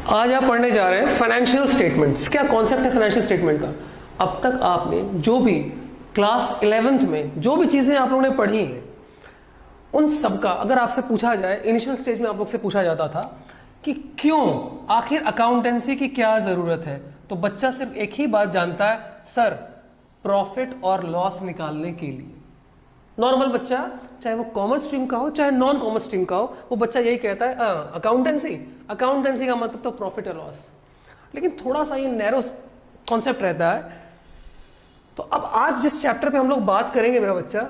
आज आप पढ़ने जा रहे हैं फाइनेंशियल स्टेटमेंट्स। क्या कॉन्सेप्ट है फाइनेंशियल स्टेटमेंट का? अब तक आपने जो भी क्लास 11th में जो भी चीजें आप लोगों ने पढ़ी हैं उन सब का अगर आपसे पूछा जाए, इनिशियल स्टेज में आप लोग से पूछा जाता था कि क्यों आखिर अकाउंटेंसी की क्या जरूरत है, तो बच्चा सिर्फ एक ही बात जानता है, सर प्रॉफिट और लॉस निकालने के लिए। नॉर्मल बच्चा, चाहे वो कॉमर्स स्ट्रीम का हो चाहे नॉन कॉमर्स स्ट्रीम का हो, वो बच्चा यही कहता है अकाउंटेंसी का मतलब तो प्रॉफिट और लॉस। लेकिन थोड़ा सा ये नैरो कॉन्सेप्ट रहता है। तो अब आज जिस चैप्टर पे हम लोग बात करेंगे मेरा बच्चा,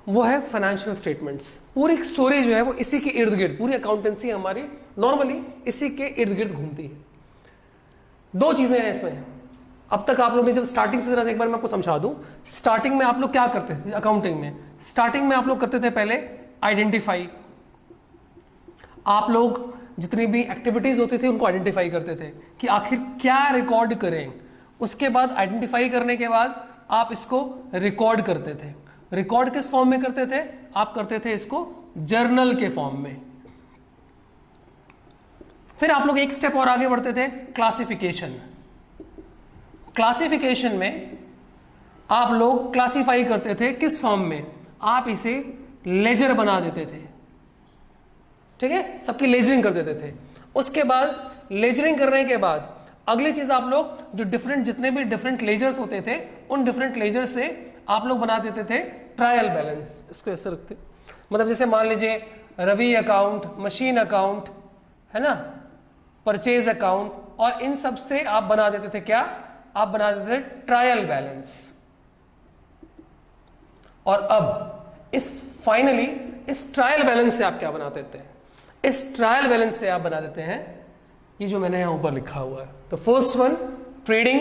वो है फाइनेंशियल स्टेटमेंट्स। पूरी स्टोरी जो है वो इसी के इर्द गिर्द, पूरी अकाउंटेंसी हमारी नॉर्मली इसी के इर्द गिर्द घूमती है। दो चीजें हैं इसमें। अब तक आप लोग ने जब स्टार्टिंग से जरा एक बार मैं आपको समझा दूं, स्टार्टिंग में आप लोग क्या करते थे अकाउंटिंग में? स्टार्टिंग में आप लोग करते थे पहले आइडेंटिफाई। आप लोग जितनी भी एक्टिविटीज होती थी उनको आइडेंटिफाई करते थे कि आखिर क्या रिकॉर्ड करें। उसके बाद आइडेंटिफाई करने के बाद आप इसको रिकॉर्ड करते थे। रिकॉर्ड किस फॉर्म में करते थे? आप करते थे इसको जर्नल के फॉर्म में। फिर आप लोग एक स्टेप और आगे बढ़ते थे, क्लासिफिकेशन। क्लासिफिकेशन में आप लोग क्लासिफाई करते थे किस फॉर्म में? आप इसे लेजर बना देते थे, ठीक है, सबकी लेजरिंग कर देते थे। उसके बाद लेजरिंग करने के बाद अगली चीज आप लोग जो जितने भी डिफरेंट लेजर्स होते थे उन डिफरेंट लेजर से आप लोग बना देते थे ट्रायल बैलेंस। इसको ऐसे रखते, मतलब जैसे मान लीजिए रवि अकाउंट, मशीन अकाउंट, है ना, परचेज अकाउंट, और इन सब से आप बना देते थे क्या? आप बना देते थे ट्रायल बैलेंस। और अब फाइनली इस ट्रायल बैलेंस से आप क्या बना देते हैं? इस ट्रायल बैलेंस से आप बना देते हैं ये जो मैंने यहां ऊपर लिखा हुआ है। तो फर्स्ट वन ट्रेडिंग,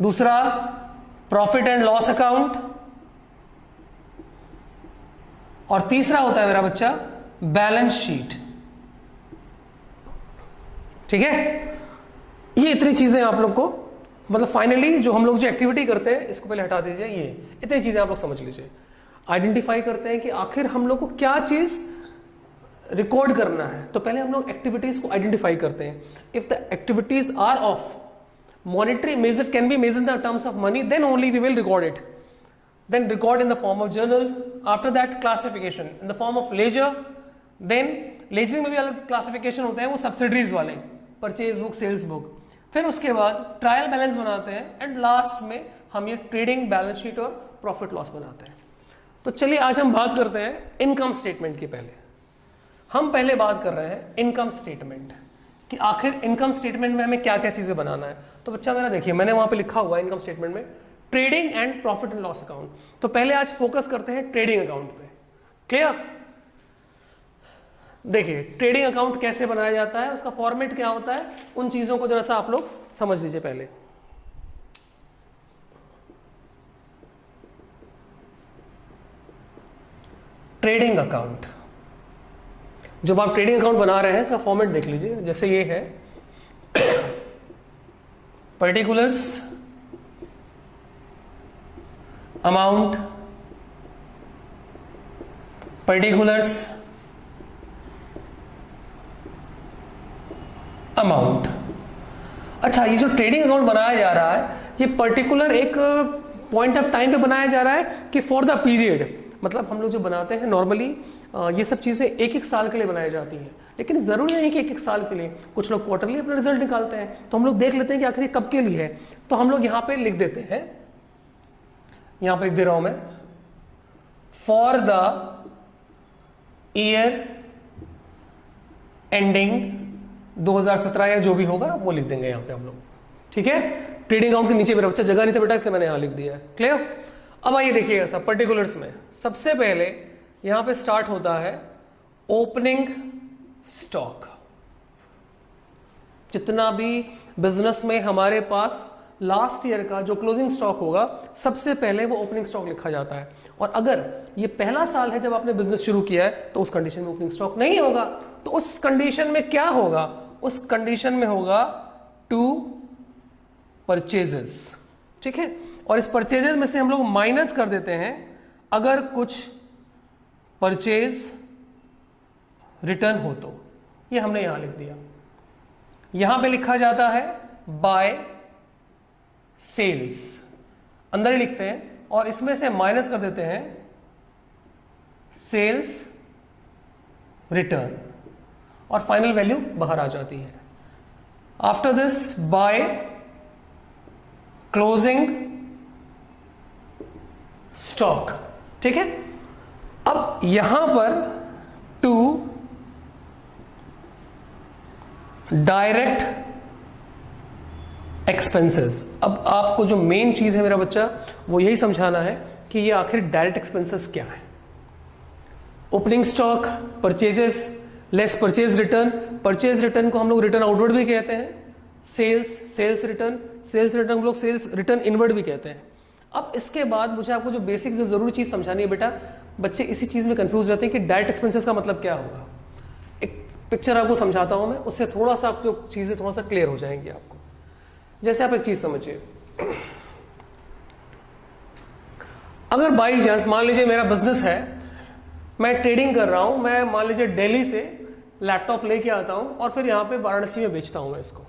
दूसरा प्रॉफिट एंड लॉस अकाउंट, और तीसरा होता है मेरा बच्चा बैलेंस शीट। ठीक है, ये इतनी चीजें आप लोग को, मतलब फाइनली जो हम लोग जो एक्टिविटी करते हैं, इसको पहले हटा दीजिए, ये इतनी चीजें आप लोग समझ लीजिए। आइडेंटिफाई करते हैं कि आखिर हम लोग को क्या चीज रिकॉर्ड करना है, तो पहले हम लोग एक्टिविटीज को आइडेंटिफाई करते हैं। If the activities are of monetary measure can be measured in the terms of money, then only we will record it. Then record in the form of journal. After that classification in the form of ledger. Then ledgering में भी अलग classification होते हैं, वो subsidiaries वाले, purchase book, sales book. फिर उसके बाद ट्रायल बैलेंस बनाते हैं, एंड लास्ट में हम ये ट्रेडिंग बैलेंस शीट और प्रॉफिट लॉस बनाते हैं। तो चलिए आज हम बात करते हैं इनकम स्टेटमेंट की। हम पहले बात कर रहे हैं इनकम स्टेटमेंट कि आखिर इनकम स्टेटमेंट में हमें क्या क्या चीजें बनाना है। तो बच्चा मेरा देखिए, मैंने वहां पे लिखा हुआ है इनकम स्टेटमेंट में trading and profit and loss account. तो पहले आज फोकस करते हैं ट्रेडिंग अकाउंट पे। क्लियर? देखिए ट्रेडिंग अकाउंट कैसे बनाया जाता है, उसका फॉर्मेट क्या होता है, उन चीजों को जरा सा आप लोग समझ लीजिए पहले। ट्रेडिंग अकाउंट, जब आप ट्रेडिंग अकाउंट बना रहे हैं इसका फॉर्मेट देख लीजिए। जैसे ये है पर्टिकुलर्स, अमाउंट, पर्टिकुलर्स, अमाउंट। अच्छा, ये जो ट्रेडिंग अकाउंट बनाया जा रहा है, ये पर्टिकुलर एक पॉइंट ऑफ टाइम पे बनाया जा रहा है कि फॉर द पीरियड, मतलब हम लोग जो बनाते हैं नॉर्मली ये सब चीजें एक एक साल के लिए बनाई जाती हैं, लेकिन जरूरी नहीं कि एक एक साल के लिए। कुछ लोग क्वार्टरली अपना रिजल्ट निकालते हैं, तो हम लोग देख लेते हैं कि आखिर कब के लिए है। तो हम लोग यहां पे लिख देते हैं, यहां पे लिख दे रहा हूं मैं, फॉर द ईयर एंडिंग 2017 या जो भी होगा वो लिख देंगे यहां पे हम लोग। ठीक है, ट्रेडिंग अकाउंट के नीचे मेरा बच्चा जगह नहीं था बेटा, इसलिए मैंने यहां लिख दिया है। क्लियर? अब आइए देखिएगा सब पर्टिकुलर्स में सबसे पहले यहां पे स्टार्ट होता है ओपनिंग स्टॉक। जितना भी बिजनेस में हमारे पास लास्ट ईयर का जो क्लोजिंग स्टॉक होगा, सबसे पहले वो ओपनिंग स्टॉक लिखा जाता है। और अगर ये पहला साल है जब आपने बिजनेस शुरू किया है, तो उस कंडीशन में ओपनिंग स्टॉक नहीं होगा। तो उस कंडीशन में क्या होगा? उस कंडीशन में होगा टू परचेजेस। ठीक है, और इस परचेजेस में से हम लोग माइनस कर देते हैं अगर कुछ परचेज रिटर्न हो तो, ये हमने यहां लिख दिया। यहां पे लिखा जाता है बाय सेल्स, अंदर ही लिखते हैं और इसमें से माइनस कर देते हैं सेल्स रिटर्न और फाइनल वैल्यू बाहर आ जाती है। After this by closing stock, ठीक है। अब यहां पर टू डायरेक्ट एक्सपेंसेस। अब आपको जो मेन चीज है मेरा बच्चा वो यही समझाना है कि ये आखिर डायरेक्ट एक्सपेंसेस क्या है। Opening stock, purchases less purchase return, purchase return को हम लोग रिटर्न आउटवर्ड भी कहते हैं, सेल्स रिटर्न हम लोग सेल्स रिटर्न इनवर्ड भी कहते हैं। अब इसके बाद मुझे आपको जो बेसिक जो जरूरी चीज समझानी है बेटा, बच्चे इसी चीज में कंफ्यूज रहते हैं कि डायरेक्ट एक्सपेंसेस का मतलब क्या होगा। एक पिक्चर आपको समझाता हूं मैं, उससे थोड़ा सा आपको चीजें थोड़ा सा क्लियर हो जाएंगी आपको। जैसे आप एक चीज समझिए, अगर बाई चांस मान लीजिए मेरा बिजनेस है, मैं ट्रेडिंग कर रहा हूं, मैं मान लीजिए दिल्ली से लैपटॉप लेके आता हूं और फिर यहां पे वाराणसी में बेचता हूं मैं इसको।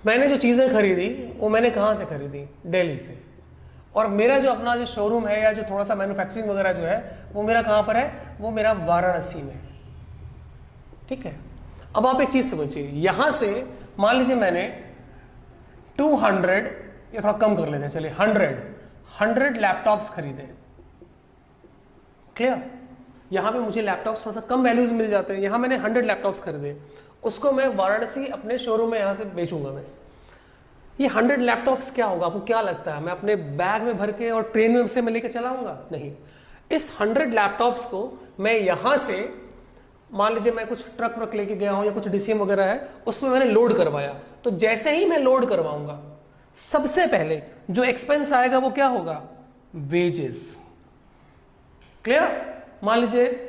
मैंने जो चीजें खरीदी वो मैंने कहां से खरीदी? दिल्ली से। और मेरा जो अपना जो शोरूम है या जो थोड़ा सा मैन्युफैक्चरिंग वगैरह जो है वो मेरा कहां पर है? वो मेरा वाराणसी में, ठीक है। अब आप एक चीज समझिए, यहां से मान लीजिए मैंने 200 या थोड़ा कम कर लेते हैं, चलिए 100 लैपटॉप्स खरीदे। क्लियर? यहां पे मुझे लैपटॉप्स थोड़ा सा कम वैल्यूज मिल जाते हैं। यहां मैंने 100 लैपटॉप्स खरीदे, उसको मैं वाराणसी अपने शोरूम में यहां से बेचूंगा मैं। ये 100 लैपटॉप्स क्या होगा? आपको क्या लगता है? मैं अपने बैग में भर के और ट्रेन में से मैं लेके चलाऊंगा? नहीं। इस 100 लैपटॉप्स को मैं यहां से, मान लीजिए मैं कुछ ट्रक व्रक लेके गया हूं या कुछ डीसीएम वगैरह है, उसमें मैंने लोड करवाया। तो जैसे ही मैं लोड करवाऊंगा, सबसे पहले जो एक्सपेंस आएगा वो क्या होगा? वेजेस। क्लियर? मान लीजिए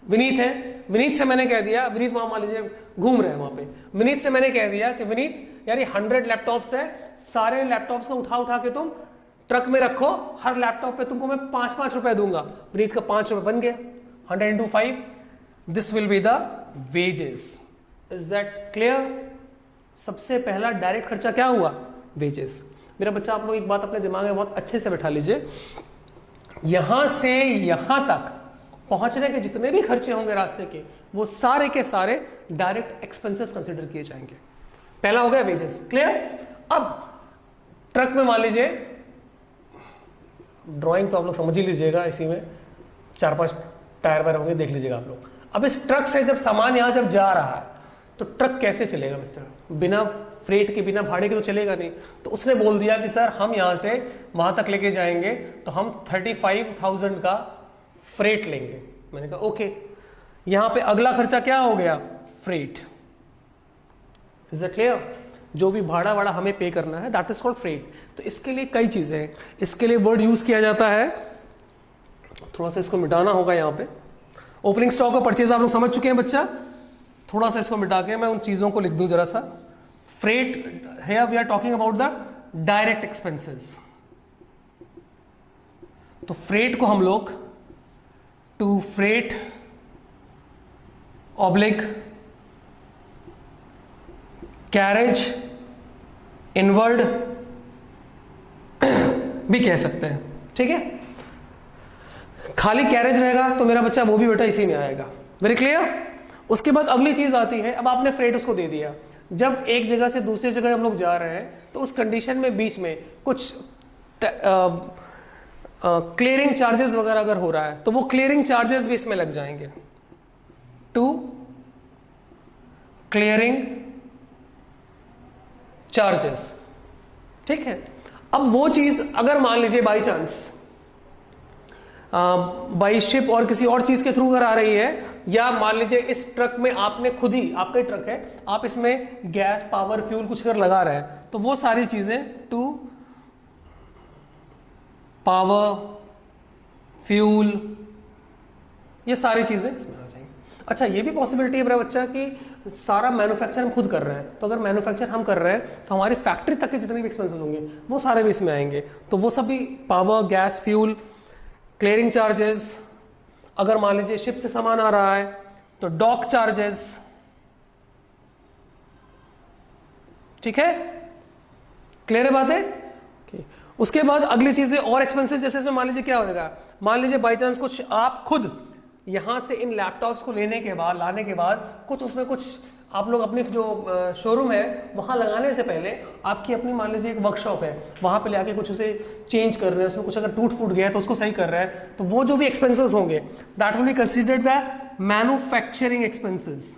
विनीत है, विनीत से मैंने कह दिया, विनीत वहां मान लीजिए घूम रहे हैं वहां पे, विनीत से मैंने कह दिया कि विनीत यार ये 100 लैपटॉप्स है, सारे लैपटॉप्स को उठा उठा के तुम ट्रक में रखो, हर लैपटॉप पे तुमको मैं 5-5 रुपए दूंगा। विनीत का 5 रुपए बन गया, 100 into 5, this will be the wages. Is that clear? सबसे पहला डायरेक्ट खर्चा क्या हुआ? वेजेस। मेरा बच्चा, आप लोग एक बात अपने दिमाग में बहुत अच्छे से बैठा लीजिए, यहां से यहां तक पहुंचने के जितने भी खर्चे होंगे रास्ते के, वो सारे के सारे डायरेक्ट एक्सपेंसेस कंसिडर किए जाएंगे। पहला हो गया वेजेस। क्लियर? अब ट्रक में मान लीजिए, ड्राइंग तो आप लोग समझ ही लीजिएगा, इसी में 4-5 टायर वायर होंगे, देख लीजिएगा आप लोग। अब इस ट्रक से जब सामान यहां जब जा रहा है तो ट्रक कैसे चलेगा बच्चा? बिना फ्रेट के, बिना भाड़े के तो चलेगा नहीं। तो उसने बोल दिया कि सर हम यहां से वहां तक लेके जाएंगे तो हम 35,000 का फ्रेट लेंगे। मैंने कहा ओके। यहां पे अगला खर्चा क्या हो गया? फ्रेट। Is it clear? जो भी भाड़ा वाड़ा हमें पे करना है, दैट इज कॉल्ड फ्रेट। तो इसके लिए कई चीजें हैं, इसके लिए वर्ड यूज किया जाता है, थोड़ा सा इसको मिटाना होगा यहां पे। ओपनिंग स्टॉक और परचेज आप लोग समझ चुके हैं बच्चा, थोड़ा सा इसको मिटा के मैं उन चीजों को लिख दूं जरा सा। Freight, here we are talking about the direct expenses. तो फ्रेट को हम लोग to freight oblique carriage inward भी कह सकते हैं, ठीक है। खाली कैरेज रहेगा तो मेरा बच्चा वो भी बेटा इसी में आएगा। Very clear? उसके बाद अगली चीज आती है, अब आपने फ्रेट उसको दे दिया, जब एक जगह से दूसरी जगह हम लोग जा रहे हैं तो उस कंडीशन में बीच में कुछ क्लियरिंग चार्जेस वगैरह अगर हो रहा है तो वो क्लियरिंग चार्जेस भी इसमें लग जाएंगे। टू क्लियरिंग चार्जेस, ठीक है। अब वो चीज अगर मान लीजिए बाई चांस बाई शिप और किसी और चीज के थ्रू अगर आ रही है, या मान लीजिए इस ट्रक में आपने खुद ही, आपका ही ट्रक है, आप इसमें गैस, पावर, फ्यूल कुछ अगर लगा रहे हैं, तो वो सारी चीजें टू पावर, फ्यूल, ये सारी चीजें इसमें आ जाएंगी। अच्छा, ये भी पॉसिबिलिटी है मेरा बच्चा कि सारा मैन्युफैक्चर हम खुद कर रहे हैं, तो अगर मैन्युफैक्चर हम कर रहे हैं तो हमारी फैक्ट्री तक के जितने भी एक्सपेंसेस होंगे वो सारे भी इसमें आएंगे। तो वो सब भी power, gas, fuel, clearing charges, अगर मान लीजिए शिप से सामान आ रहा है तो डॉक चार्जेस, ठीक है, क्लियर है बातें। उसके बाद अगली चीजें और एक्सपेंसेस, जैसे मान लीजिए क्या होगा, मान लीजिए बाई चांस कुछ आप खुद यहां से इन लैपटॉप्स को लेने के बाद, लाने के बाद कुछ उसमें कुछ आप लोग अपनी जो शोरूम है वहां लगाने से पहले आपकी अपनी मान लीजिए एक वर्कशॉप है, वहां पे लेके कुछ उसे चेंज कर रहे हैं, उसमें कुछ अगर टूट फूट गया है तो उसको सही कर रहा है, तो वो जो भी एक्सपेंसेस होंगे that will be considered the manufacturing expenses,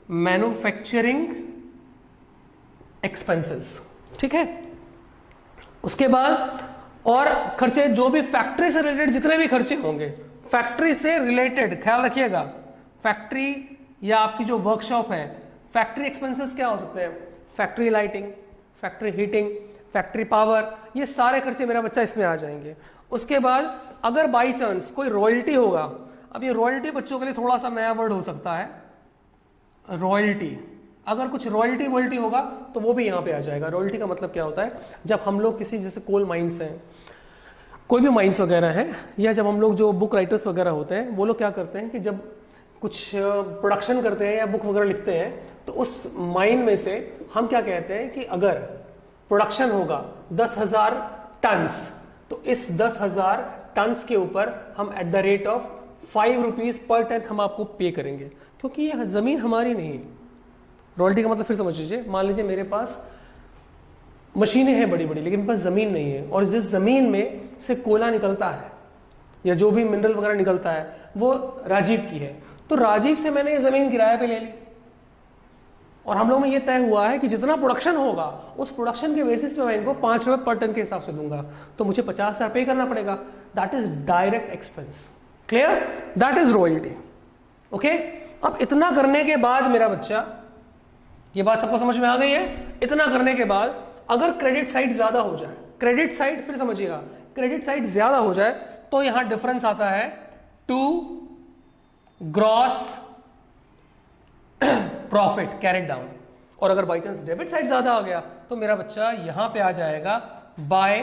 manufacturing expenses, ठीक है। उसके बाद और खर्चे जो भी फैक्ट्री से रिलेटेड जितने भी खर्चे होंगे, फैक्ट्री से रिलेटेड ख्याल रखिएगा, फैक्ट्री या आपकी जो वर्कशॉप है, फैक्ट्री एक्सपेंसेस क्या हो सकते हैं, factory lighting, factory heating, factory power, ये सारे खर्चे मेरा बच्चा इसमें आ जाएंगे। उसके बाद अगर बाई चांस कोई रॉयल्टी होगा, अब ये रॉयल्टी बच्चों के लिए थोड़ा सा नया वर्ड हो सकता है, रॉयल्टी, अगर कुछ रॉयल्टी वॉयल्टी होगा तो वो भी यहाँ पे आ जाएगा। रॉयल्टी का मतलब क्या होता है, जब हम लोग किसी जैसे कोल माइंस हैं, कोई भी माइंस वगैरह है, या जब हम लोग जो बुक राइटर्स वगैरह होते हैं वो लोग क्या करते हैं कि जब कुछ प्रोडक्शन करते हैं या बुक वगैरह लिखते हैं तो उस माइन में से हम क्या कहते हैं कि अगर प्रोडक्शन होगा 10,000 टन्स, तो इस 10,000 टन्स के ऊपर हम at the rate of 5 rupees per ton हम आपको पे करेंगे, क्योंकि ये जमीन हमारी नहीं है। रॉयल्टी का मतलब फिर समझ लीजिए, मान लीजिए मेरे पास मशीनें हैं बड़ी बड़ी लेकिन मेरे पास जमीन नहीं है, और जिस जमीन में से कोयला निकलता है या जो भी मिनरल वगैरह निकलता है वो राजीव की है, तो राजीव से मैंने ये जमीन किराए पे ले ली, और हम लोग में ये तय हुआ है कि जितना प्रोडक्शन होगा उस प्रोडक्शन के बेसिस पे मैं इनको 5 रुपए पर टन के हिसाब से दूंगा, तो मुझे 50,000 पे करना पड़ेगा। That is direct expense, clear, that is royalty, okay. अब इतना करने के बाद मेरा बच्चा, ये बात सबको समझ में आ गई है, इतना करने के बाद अगर क्रेडिट साइड ज्यादा हो जाए, क्रेडिट साइड फिर समझिएगा, क्रेडिट साइड ज्यादा हो जाए तो यहां डिफरेंस आता है to gross profit carried down, और अगर बाई चांस डेबिट साइड ज्यादा आ गया तो मेरा बच्चा यहां पे आ जाएगा by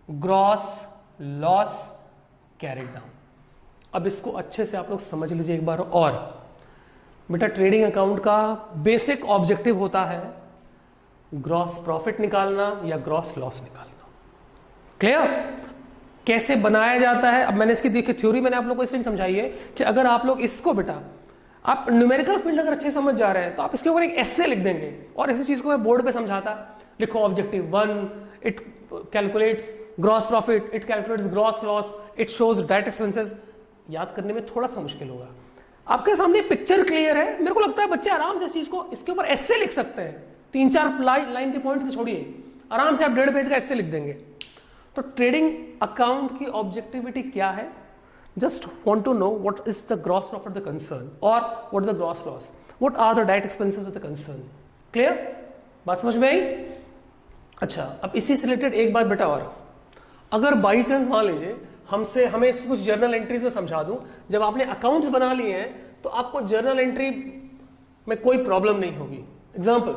gross loss carried down. अब इसको अच्छे से आप लोग समझ लीजिए एक बार और, बेटा ट्रेडिंग अकाउंट का बेसिक ऑब्जेक्टिव होता है ग्रॉस प्रॉफिट निकालना या ग्रॉस लॉस निकालना, क्लियर। कैसे बनाया जाता है, अब मैंने इसकी देखी थ्योरी मैंने आप लोगों को इसलिए समझाई है कि अगर आप लोग इसको बेटा आप न्यूमेरिकल फील्ड अगर अच्छे समझ जा रहे हैं तो आप इसके ऊपर एक एस्से लिख देंगे, और ऐसी चीज को मैं बोर्ड पे समझाता, लिखो objective 1 it calculates gross profit, it calculates gross loss, it shows direct expenses. याद करने में थोड़ा सा मुश्किल होगा, आपके सामने पिक्चर क्लियर है, मेरे को लगता है बच्चे आराम से इस चीज को इसके ऊपर एस्से लिख सकते हैं, 3-4 लाइन के पॉइंट छोड़िए, आराम से आप 1.5 पेज का एस्से लिख देंगे। तो ट्रेडिंग अकाउंट की ऑब्जेक्टिविटी क्या है, just want to know what is the gross profit the concern और what the gross loss, what are the direct expenses of the concern, clear, बात समझ में आई। अच्छा, अब इसी से रिलेटेड एक बात बेटा और, अगर बाई चांस मान लीजिए हमें इसकी कुछ जर्नल एंट्रीज में समझा दूं, जब आपने अकाउंट्स बना लिए हैं तो आपको जर्नल एंट्री में कोई प्रॉब्लम नहीं होगी। एग्जांपल,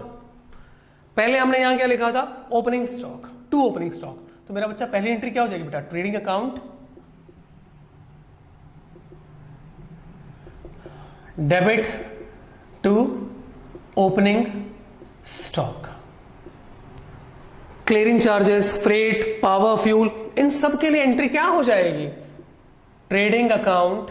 पहले हमने यहां क्या लिखा था, opening stock, to opening stock, तो मेरा बच्चा पहली एंट्री क्या हो जाएगी बेटा, trading account debit to opening stock, clearing charges, freight, power, fuel, इन सब के लिए एंट्री क्या हो जाएगी, trading account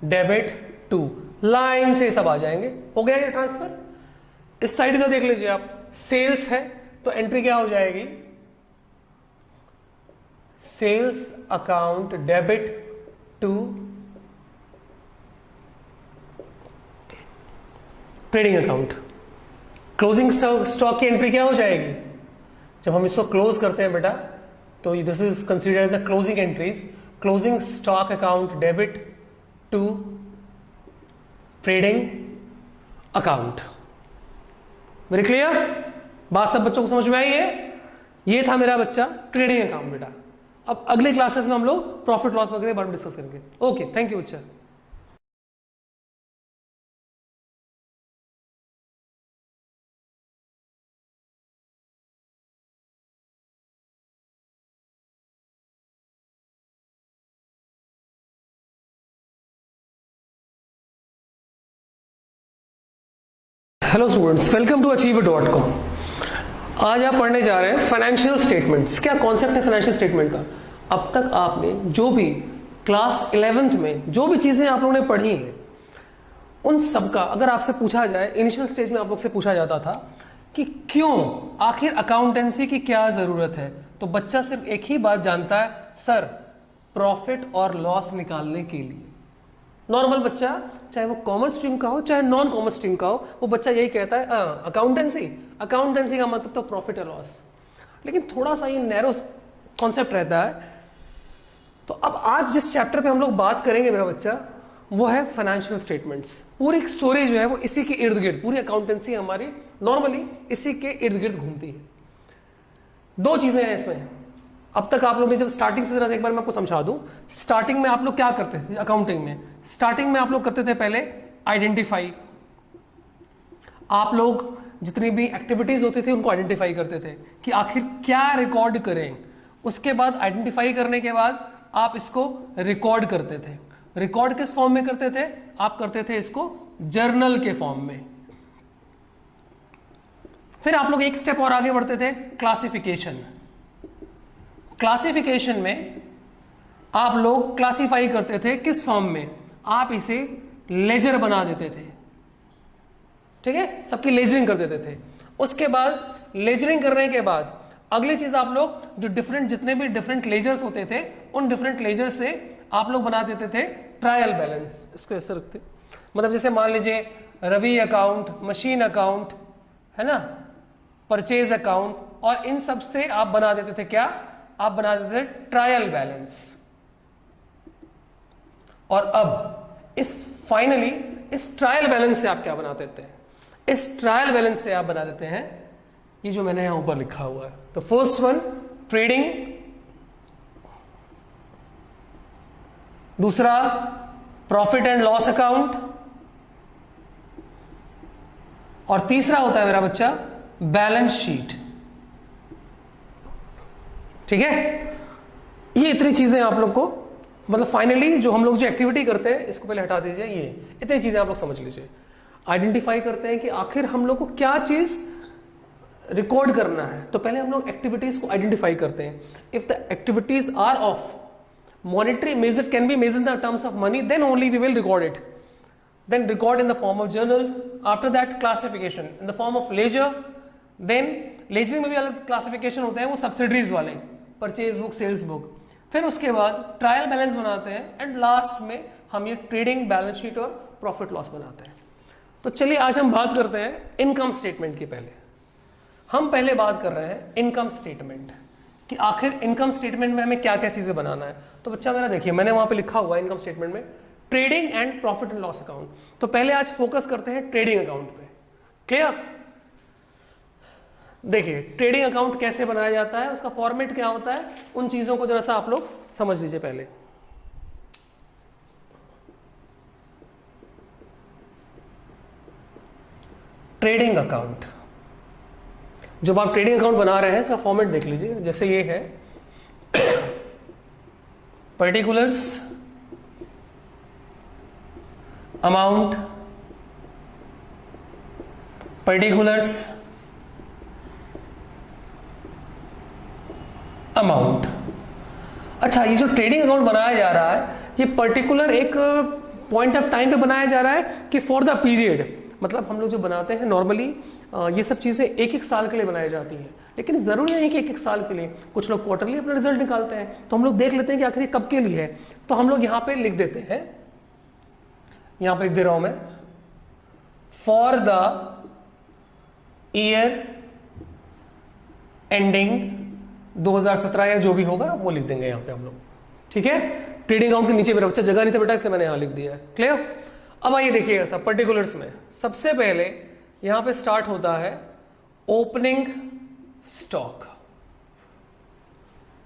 debit to, line से सब आ जाएंगे। हो गया ये ट्रांसफर। इस साइड का देख लीजिए आप, सेल्स है तो एंट्री क्या हो जाएगी, sales account debit to trading account. Closing stock की एंट्री क्या हो जाएगी, जब हम इसको क्लोज करते हैं बेटा तो this is considered as the closing entries, closing stock account debit to trading account. Very clear, बात सब बच्चों को समझ में आई है। ये था मेरा बच्चा ट्रेडिंग अकाउंट बेटा। अब अगले क्लासेस में हम लोग प्रॉफिट लॉस वगैरह बारे में डिस्कस करेंगे। ओके, थैंक यू बच्चा। Hello students, welcome to achiever.com। आज आप पढ़ने जा रहे हैं फाइनेंशियल स्टेटमेंट्स। क्या कॉन्सेप्ट है फाइनेंशियल स्टेटमेंट का? अब तक आपने जो भी क्लास 11th में जो भी चीजें आप लोगों ने पढ़ी हैं, उन सब का अगर आपसे पूछा जाए, इनिशियल स्टेज में आप लोग से पूछा जाता था कि क्यों, आखिर अकाउंटेंसी की क्या जरूरत है, तो बच्चा सिर्फ एक ही बात जानता है, सर प्रॉफिट और लॉस निकालने के लिए। नॉर्मल बच्चा, चाहे वो कॉमर्स स्ट्रीम का हो चाहे नॉन कॉमर्स स्ट्रीम का हो, वो बच्चा यही कहता है अकाउंटेंसी का मतलब तो प्रॉफिट और लॉस। लेकिन थोड़ा सा ये नैरो कॉन्सेप्ट रहता है। तो अब आज जिस चैप्टर पे हम लोग बात करेंगे मेरा बच्चा, वो है फाइनेंशियल स्टेटमेंट्स। पूरी स्टोरी जो है वो इसी के इर्द गिर्द, पूरी अकाउंटेंसी हमारी नॉर्मली इसी के इर्द गिर्द घूमती है। दो चीजें हैं इसमें। अब तक आप लोग ने जब स्टार्टिंग से जरा एक बार मैं आपको समझा दूं, स्टार्टिंग में आप लोग क्या करते थे अकाउंटिंग में? स्टार्टिंग में आप लोग करते थे पहले आइडेंटिफाई। आप लोग जितनी भी एक्टिविटीज होती थी उनको आइडेंटिफाई करते थे कि आखिर क्या रिकॉर्ड करें। उसके बाद आइडेंटिफाई करने के बाद आप इसको रिकॉर्ड करते थे। रिकॉर्ड किस फॉर्म में करते थे? आप करते थे इसको जर्नल के फॉर्म में। फिर आप लोग एक स्टेप और आगे बढ़ते थे, क्लासिफिकेशन। क्लासिफिकेशन में आप लोग क्लासिफाई करते थे किस फॉर्म में? आप इसे लेजर बना देते थे, ठीक है, सबकी लेजरिंग कर देते थे। उसके बाद लेजरिंग करने के बाद अगली चीज आप लोग जो जितने भी डिफरेंट लेजर्स होते थे, उन डिफरेंट लेजर्स से आप लोग बना देते थे ट्रायल बैलेंस। इसको ऐसे रखते, मतलब जैसे मान लीजिए रवि अकाउंट, मशीन अकाउंट, है ना, परचेज अकाउंट, और इन सब से आप बना देते थे क्या? आप बना देते थे ट्रायल बैलेंस। और अब इस ट्रायल बैलेंस से आप क्या बना देते हैं? इस ट्रायल बैलेंस से आप बना देते हैं ये जो मैंने यहां ऊपर लिखा हुआ है। तो फर्स्ट वन ट्रेडिंग, दूसरा प्रॉफिट एंड लॉस अकाउंट, और तीसरा होता है मेरा बच्चा बैलेंस शीट। ठीक है, ये इतनी चीजें आप लोग को, मतलब फाइनली जो हम लोग जो एक्टिविटी करते हैं, इसको पहले हटा दीजिए, ये इतनी चीजें आप लोग समझ लीजिए। आइडेंटिफाई करते हैं कि आखिर हम लोग को क्या चीज रिकॉर्ड करना है, तो पहले हम लोग एक्टिविटीज को आइडेंटिफाई करते हैं। If the activities are of monetary measure, can be measured in the terms of money, then only we will record it. Then record in the form of journal. After that classification in the form of ledger. Then ledgering में भी अलग classification होते हैं, वो subsidiaries वाले, purchase book, sales book. फिर उसके बाद ट्रायल बैलेंस बनाते हैं, एंड लास्ट में हम ये ट्रेडिंग बैलेंस शीट और प्रॉफिट लॉस बनाते हैं। तो चलिए आज हम बात करते हैं इनकम स्टेटमेंट की। हम पहले बात कर रहे हैं इनकम स्टेटमेंट कि आखिर इनकम स्टेटमेंट में हमें क्या क्या चीजें बनाना है। तो बच्चा मेरा देखिए, मैंने वहां पे लिखा हुआ है इनकम स्टेटमेंट में trading and profit and loss account. तो पहले आज फोकस करते हैं ट्रेडिंग अकाउंट पे। क्लियर? देखिए ट्रेडिंग अकाउंट कैसे बनाया जाता है, उसका फॉर्मेट क्या होता है, उन चीजों को जरा सा आप लोग समझ लीजिए पहले। ट्रेडिंग अकाउंट, जब आप ट्रेडिंग अकाउंट बना रहे हैं, इसका फॉर्मेट देख लीजिए। जैसे ये है पर्टिकुलर्स, अमाउंट, पर्टिकुलर्स, अमाउंट। अच्छा, ये जो ट्रेडिंग अकाउंट बनाया जा रहा है, ये पर्टिकुलर एक पॉइंट ऑफ टाइम पे बनाया जा रहा है कि फॉर द पीरियड, मतलब हम लोग जो बनाते हैं नॉर्मली ये सब चीजें एक एक साल के लिए बनाई जाती हैं, लेकिन जरूरी नहीं कि एक एक साल के लिए। कुछ लोग क्वार्टरली अपना रिजल्ट निकालते हैं, तो हम लोग देख लेते हैं कि आखिर कब के लिए है। तो हम लोग यहां पे लिख देते हैं, यहां पे लिख दे रहा हूं मैं, फॉर द ईयर एंडिंग 2017 या जो भी होगा वो लिख देंगे यहां पे हम लोग। ठीक है, ट्रेडिंग अकाउंट के नीचे मेरा बच्चा जगह नहीं था बेटा, इसलिए मैंने यहां लिख दिया है। क्लियर? अब आइए देखिएगा सब पर्टिकुलर्स में। सबसे पहले यहां पे स्टार्ट होता है ओपनिंग स्टॉक।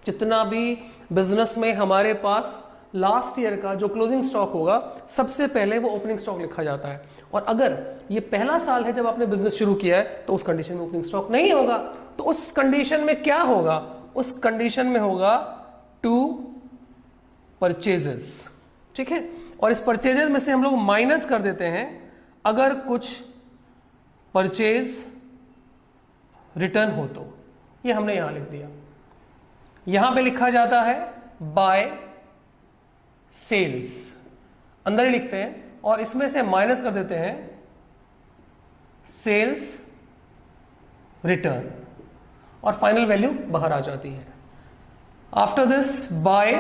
जितना भी बिजनेस में हमारे पास लास्ट ईयर का जो क्लोजिंग स्टॉक होगा, सबसे पहले वो ओपनिंग स्टॉक लिखा जाता है। और अगर ये पहला साल है जब आपने बिजनेस शुरू किया है, तो उस कंडीशन में ओपनिंग स्टॉक नहीं होगा। तो उस कंडीशन में क्या होगा? उस कंडीशन में होगा टू परचेजेस। ठीक है, और इस परचेजेस में से हम लोग माइनस कर देते हैं अगर कुछ परचेज रिटर्न हो तो, ये हमने यहां लिख दिया। यहां पे लिखा जाता है बाय सेल्स, अंदर ही लिखते हैं और इसमें से माइनस कर देते हैं सेल्स रिटर्न और फाइनल वैल्यू बाहर आ जाती है। After this by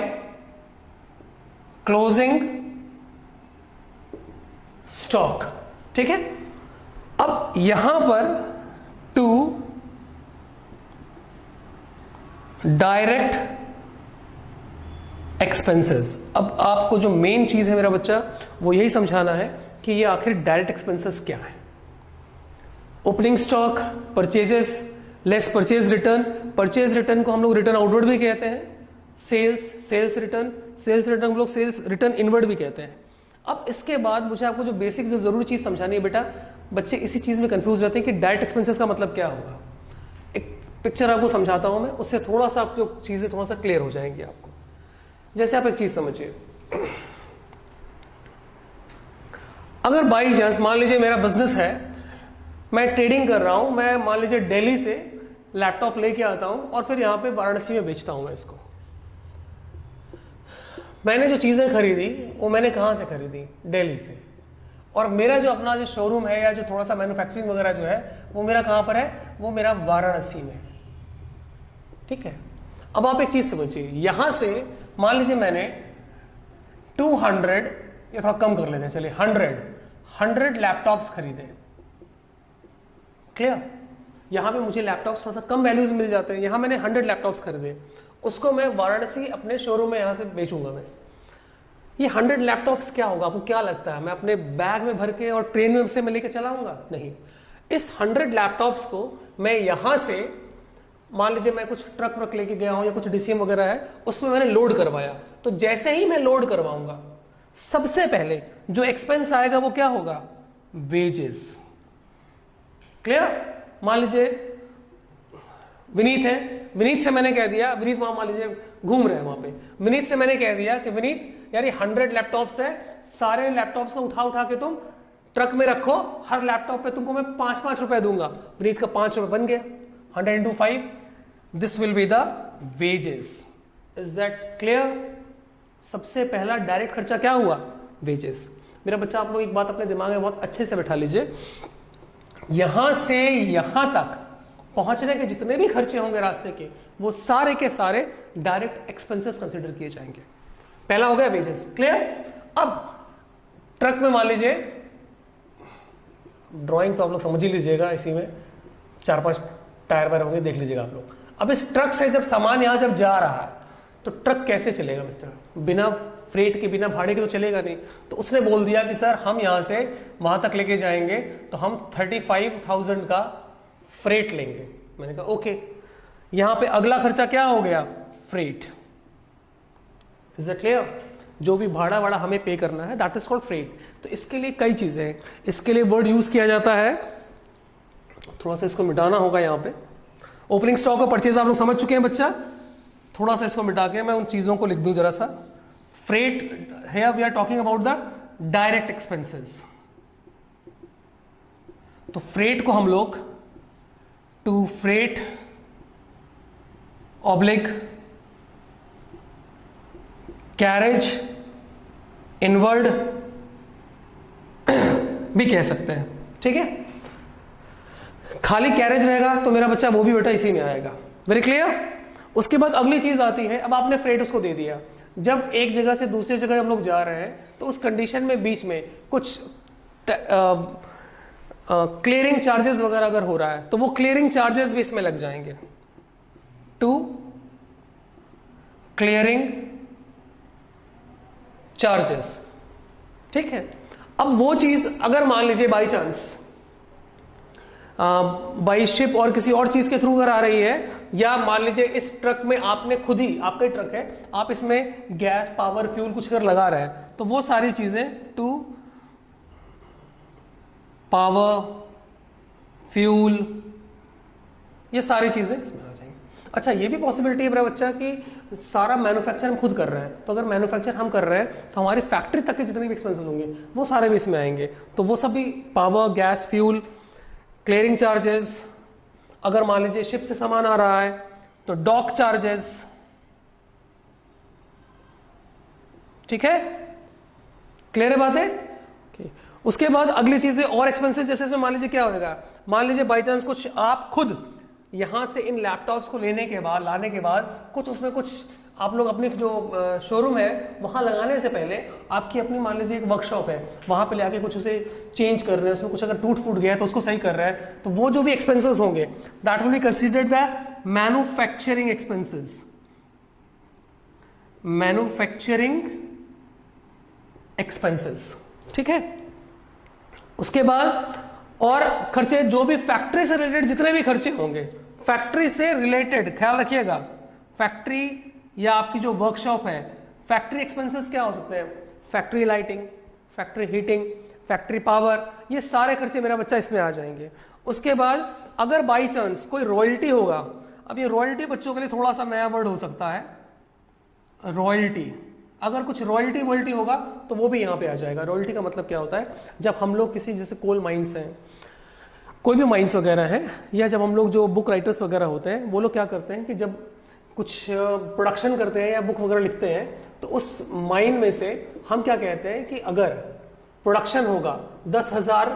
closing stock, ठीक है। अब यहां पर टू डायरेक्ट एक्सपेंसेस। अब आपको जो मेन चीज है मेरा बच्चा वो यही समझाना है कि ये आखिर डायरेक्ट एक्सपेंसेस क्या है। Opening stock, purchases less purchase return, purchase return को हम लोग रिटर्न आउटवर्ड भी कहते हैं, सेल्स रिटर्न हम लोग सेल्स रिटर्न इनवर्ड भी कहते हैं। अब इसके बाद मुझे आपको जो बेसिक जो जरूरी चीज समझानी है बेटा, बच्चे इसी चीज में कंफ्यूज रहते हैं कि डायरेक्ट एक्सपेंसेस का मतलब क्या होगा। एक पिक्चर आपको समझाता हूं मैं, उससे थोड़ा सा आपको चीजें थोड़ा सा क्लियर हो जाएंगी आपको। जैसे आप एक चीज समझिए, अगर बाई चांस मान लीजिए मेरा बिजनेस है, मैं ट्रेडिंग कर रहा हूं, मैं मान लीजिए दिल्ली से लैपटॉप लेके आता हूं और फिर यहां पे वाराणसी में बेचता हूं मैं इसको। मैंने जो चीजें खरीदी वो मैंने कहां से खरीदी? दिल्ली से। और मेरा जो अपना जो शोरूम है या जो थोड़ा सा मैन्युफैक्चरिंग वगैरह जो है वो मेरा कहां पर है? वो मेरा वाराणसी में, ठीक है। अब आप एक चीज समझिए, यहां से मान लीजिए मैंने 200 या थोड़ा कम कर लेते हैं, चलिए 100 लैपटॉप्स खरीदे। क्लियर? यहां पे मुझे लैपटॉप्स थोड़ा सा कम वैल्यूज मिल जाते हैं। यहां मैंने 100 लैपटॉप्स खरीदे, उसको मैं वाराणसी अपने शोरूम में यहां से बेचूंगा मैं। ये 100 लैपटॉप्स क्या होगा? आपको क्या लगता है? मैं अपने बैग में भर के और ट्रेन में से मैं लेके चलाऊंगा? नहीं। इस 100 लैपटॉप्स को मैं यहां से, मान लीजिए मैं कुछ ट्रक व्रक लेके गया हूं या कुछ डीसीएम वगैरह है, उसमें मैंने लोड करवाया। तो जैसे ही मैं लोड करवाऊंगा, सबसे पहले जो एक्सपेंस आएगा वो क्या होगा? वेजेस। क्लियर? मान लीजिए विनीत है, विनीत से मैंने कह दिया, विनीत वहां मान लीजिए घूम रहे हैं वहां पे, विनीत से मैंने कह दिया कि विनीत यार ये 100 लैपटॉप्स है, सारे लैपटॉप्स को उठा उठा के तुम ट्रक में रखो, हर लैपटॉप पे तुमको मैं 5-5 रुपए दूंगा। विनीत का 5 रुपए बन गया, 100 into 5, this will be the wages. Is that clear? सबसे पहला डायरेक्ट खर्चा क्या हुआ? वेजेस। मेरा बच्चा, आप लोग एक बात अपने दिमाग में बहुत अच्छे से बैठा लीजिए, यहां से यहां तक पहुंचने के जितने भी खर्चे होंगे रास्ते के, वो सारे के सारे डायरेक्ट एक्सपेंसेस कंसिडर किए जाएंगे। पहला हो गया वेजेस। क्लियर? अब ट्रक में मान लीजिए, ड्राइंग तो आप लोग समझ ही लीजिएगा, इसी में 4-5 टायर वायर होंगे, देख लीजिएगा आप लोग। अब इस ट्रक से जब सामान यहां जब जा रहा है तो ट्रक कैसे चलेगा बच्चा? बिना फ्रेट के, बिना भाड़े के तो चलेगा नहीं। तो उसने बोल दिया कि सर हम यहां से वहां तक लेके जाएंगे तो हम 35,000 का फ्रेट लेंगे। मैंने कहा ओके। यहां पे अगला खर्चा क्या हो गया? फ्रेट। Is it clear? जो भी भाड़ा वाड़ा हमें पे करना है, दैट इज कॉल्ड फ्रेट। तो इसके लिए कई चीजें हैं, इसके लिए वर्ड यूज किया जाता है, थोड़ा सा इसको मिटाना होगा यहां पे। ओपनिंग स्टॉक और परचेज आप लोग समझ चुके हैं बच्चा, थोड़ा सा इसको मिटा के मैं उन चीजों को लिख दूं जरा सा। Freight, here we are talking about the direct expenses. तो फ्रेट को हम लोग to freight oblique carriage inward भी कह सकते हैं, ठीक है। खाली कैरेज रहेगा तो मेरा बच्चा वो भी बेटा इसी में आएगा। Very clear? उसके बाद अगली चीज आती है, अब आपने फ्रेट उसको दे दिया, जब एक जगह से दूसरी जगह हम लोग जा रहे हैं तो उस कंडीशन में बीच में कुछ क्लियरिंग चार्जेस वगैरह अगर हो रहा है तो वो क्लियरिंग चार्जेस भी इसमें लग जाएंगे। टू क्लियरिंग चार्जेस, ठीक है। अब वो चीज अगर मान लीजिए बाई चांस बाई शिप और किसी और चीज के थ्रू अगर आ रही है, या मान लीजिए इस ट्रक में आपने खुद ही, आपका ट्रक है, आप इसमें गैस, पावर, फ्यूल कुछ अगर लगा रहे हैं, तो वो सारी चीजें टू पावर, फ्यूल, ये सारी चीजें इसमें आ जाएंगी। अच्छा, ये भी पॉसिबिलिटी है मेरा बच्चा कि सारा मैन्युफैक्चर हम खुद कर रहे हैं, तो अगर मैन्युफैक्चर हम कर रहे हैं तो हमारी फैक्ट्री तक के जितने भी एक्सपेंसेस होंगे वो सारे भी इसमें आएंगे। तो वो सब भी power, gas, fuel, clearing charges, अगर मान लीजिए शिप से सामान आ रहा है तो डॉक चार्जेस, ठीक है, क्लियर है बातें। उसके बाद अगली चीजें और एक्सपेंसेस, जैसे मान लीजिए क्या होगा, मान लीजिए बाई चांस कुछ आप खुद यहां से इन लैपटॉप्स को लाने के बाद कुछ उसमें कुछ आप लोग अपनी जो शोरूम है वहां लगाने से पहले आपकी अपनी मान लीजिए एक वर्कशॉप है, वहां पे लाके कुछ उसे चेंज कर रहे हैं, उसमें कुछ अगर टूट फूट गया है तो उसको सही कर रहा है, तो वो जो भी एक्सपेंसेस होंगे that will be considered the manufacturing expenses, manufacturing expenses, ठीक है। उसके बाद और खर्चे जो भी फैक्ट्री से रिलेटेड जितने भी खर्चे होंगे, फैक्ट्री से रिलेटेड ख्याल रखिएगा, फैक्ट्री या आपकी जो वर्कशॉप है, फैक्ट्री एक्सपेंसेस क्या हो सकते हैं, factory lighting, factory heating, factory power, ये सारे खर्चे मेरा बच्चा इसमें आ जाएंगे। उसके बाद अगर बाई चांस कोई रॉयल्टी होगा, अब ये रॉयल्टी बच्चों के लिए थोड़ा सा नया वर्ड हो सकता है, रॉयल्टी, अगर कुछ रॉयल्टी वॉयल्टी होगा तो वो भी यहां पे आ जाएगा। रॉयल्टी का मतलब क्या होता है, जब हम लोग किसी जैसे कोल माइंस हैं, कोई भी माइंस वगैरह है, या जब हम लोग जो बुक राइटर्स वगैरह होते हैं वो लोग क्या करते हैं कि जब कुछ प्रोडक्शन करते हैं या बुक वगैरह लिखते हैं तो उस माइन में से हम क्या कहते हैं कि अगर प्रोडक्शन होगा 10,000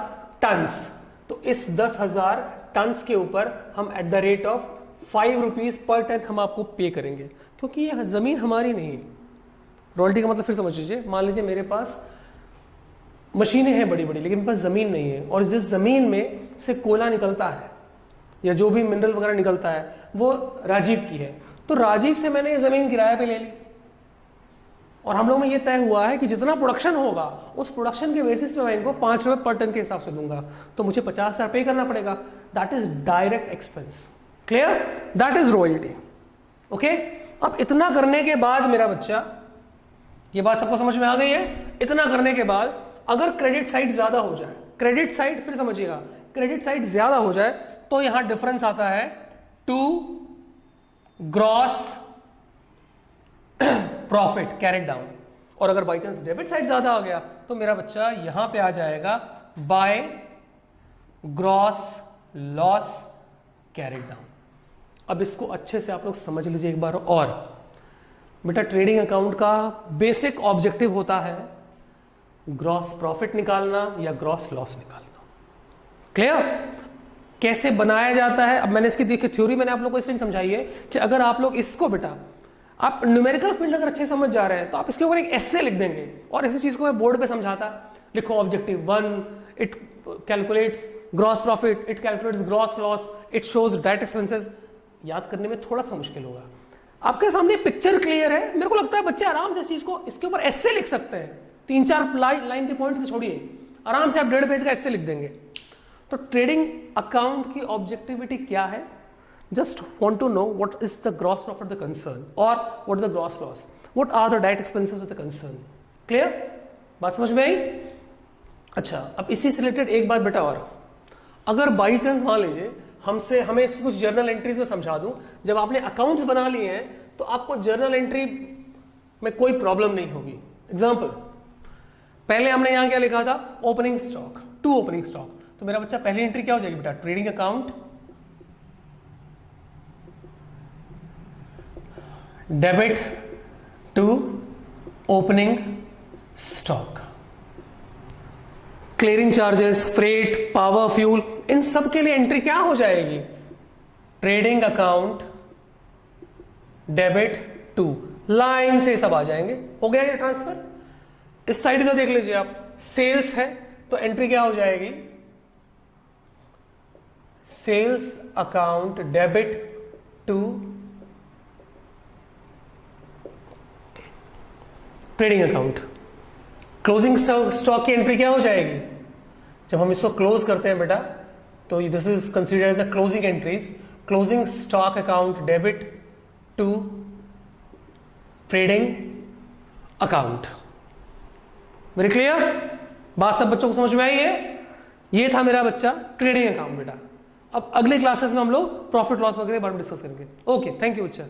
टन्स तो इस 10,000 टन्स के ऊपर हम at the rate of 5 rupees per ton हम आपको पे करेंगे, क्योंकि ये जमीन हमारी नहीं है। रॉयल्टी का मतलब फिर समझ लीजिए, मान लीजिए मेरे पास मशीनें हैं बड़ी बड़ी लेकिन मेरे पास जमीन नहीं है, और जिस जमीन में से कोयला निकलता है या जो भी मिनरल वगैरह निकलता है वो राजीव की है, तो राजीव से मैंने ये जमीन किराए पे ले ली, और हम लोग में ये तय हुआ है कि जितना प्रोडक्शन होगा उस प्रोडक्शन के बेसिस पे मैं इनको 5 रुपए पर टन के हिसाब से दूंगा, तो मुझे 50,000 पे करना पड़ेगा। That is direct expense, clear, that is royalty, okay. अब इतना करने के बाद मेरा बच्चा, ये बात सबको समझ में आ गई है, इतना करने के बाद अगर क्रेडिट साइड ज्यादा हो जाए, क्रेडिट साइड फिर समझिएगा, क्रेडिट साइड ज्यादा हो जाए तो यहां डिफरेंस आता है to gross profit carried down, और अगर बाई चांस डेबिट साइड ज्यादा आ गया तो मेरा बच्चा यहां पे आ जाएगा by gross loss carried down. अब इसको अच्छे से आप लोग समझ लीजिए एक बार और, बेटा ट्रेडिंग अकाउंट का बेसिक ऑब्जेक्टिव होता है ग्रॉस प्रॉफिट निकालना या ग्रॉस लॉस निकालना, क्लियर। कैसे बनाया जाता है, अब मैंने इसकी देखी थ्योरी मैंने आप लोग को इसलिए समझाई है कि अगर आप लोग इसको बेटा आप न्यूमेरिकल फील्ड अगर अच्छे समझ जा रहे हैं तो आप इसके ऊपर एक एस्से लिख देंगे, और इसी चीज को मैं बोर्ड पे समझाता, लिखो objective 1 it calculates gross profit, it calculates gross loss, it shows direct expenses. याद करने में थोड़ा सा मुश्किल होगा, आपके सामने पिक्चर क्लियर है, मेरे को लगता है बच्चे आराम से इस चीज को इसके ऊपर एस्से लिख सकते हैं, 3-4 लाइन के पॉइंट छोड़िए, आराम से आप 1.5 पेज का एस्से लिख देंगे। तो ट्रेडिंग अकाउंट की ऑब्जेक्टिविटी क्या है, just want to know what is the gross profit the concern और what the gross loss, what are the direct expenses of the concern, clear, बात समझ में आई। अच्छा, अब इसी से रिलेटेड एक बात बेटा और, अगर बाई चांस मान लीजिए हमें इसकी कुछ जर्नल एंट्रीज में समझा दूं, जब आपने अकाउंट्स बना लिए हैं तो आपको जर्नल एंट्री में कोई प्रॉब्लम नहीं होगी। एग्जांपल, पहले हमने यहां क्या लिखा था, opening stock, to opening stock, तो मेरा बच्चा पहली एंट्री क्या हो जाएगी बेटा, trading account debit to opening stock, clearing charges, freight, power, fuel, इन सब के लिए एंट्री क्या हो जाएगी, trading account debit to, line से सब आ जाएंगे। हो गया ये ट्रांसफर। इस साइड का देख लीजिए आप, सेल्स है तो एंट्री क्या हो जाएगी, sales account debit to trading account. Closing stock की एंट्री क्या हो जाएगी, जब हम इसको क्लोज करते हैं बेटा तो this is considered as the closing entries, closing stock account debit to trading account. Very clear, बात सब बच्चों को समझ में आई है। ये था मेरा बच्चा ट्रेडिंग अकाउंट बेटा। अब अगले क्लासेस में हम लोग प्रॉफिट लॉस वगैरह बारे में डिस्कस करेंगे। ओके, थैंक यू बच्चा।